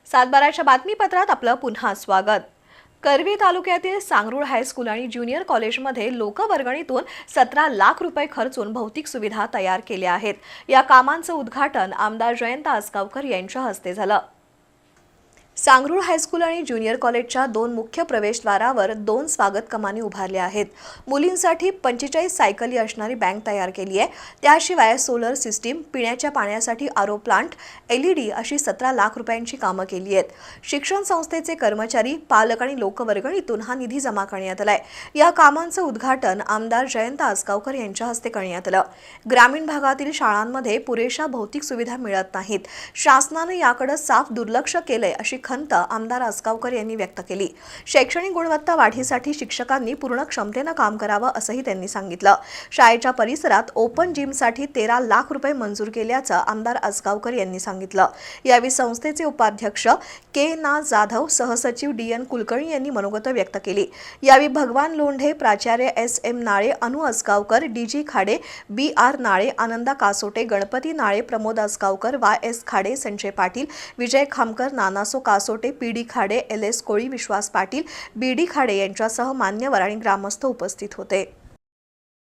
सातबाराच्या बातमीपत्रात आपलं पुन्हा स्वागत। करवी तालुक्यातील सांगरूळ हायस्कूल आणि ज्युनियर कॉलेजमध्ये लोकवर्गणीतून 17 लाख रुपये खर्चून भौतिक सुविधा तयार केल्या आहेत। या कामांचं उद्घाटन आमदार जयंत आसगावकर यांच्या हस्ते झालं। सांगरूळ हायस्कूल आणि ज्युनियर कॉलेजच्या 2 मुख्य प्रवेशद्वारावर 2 स्वागत कमानी उभारल्या आहेत। मुलींसाठी 45 सायकली असणारी बँक तयार केली आहे। त्याशिवाय सोलर सिस्टीम, पिण्याच्या पाण्यासाठी आरो प्लांट, LED अशी 17 लाख रुपयांची कामं केली आहेत। शिक्षण संस्थेचे कर्मचारी, पालक आणि लोकवर्गणीतून हा निधी जमा करण्यात आलाय। या कामांचं उद्घाटन आमदार जयंत आसगावकर यांच्या हस्ते करण्यात आलं। ग्रामीण भागातील शाळांमध्ये पुरेशा भौतिक सुविधा मिळत नाहीत। शासनाने याकडे साफ दुर्लक्ष केलंय अशी खंत आमदार आसगावकर यांनी व्यक्त केली। शैक्षणिक गुणवत्ता वाढीसाठी शिक्षकांनी पूर्ण क्षमतेने काम करावं असंही त्यांनी सांगितलं। शाळेच्या परिसरात ओपन जिमसाठी 13 लाख रुपये मंजूर केल्याचं आमदार आसगावकर यांनी सांगितलं। यावेळी संस्थेचे उपाध्यक्ष के.ना. जाधव, सहसचिव DN. कुलकर्णी यांनी मनोगत व्यक्त केली। यावेळी भगवान लोंढे, प्राचार्य SM. नाळे, अनु आसगावकर, DG. खाडे, BR. नाळे, आनंदा कासोटे, गणपती नाळे, प्रमोद आसगावकर, YS. खाडे, संजय पाटील, विजय खामकर, नानासो कासोटे, PD. खाडे, LS. कोळी, विश्वास पाटील, BD. खाडे यांच्यासह मान्यवर आणि ग्रामस्थ उपस्थित होते।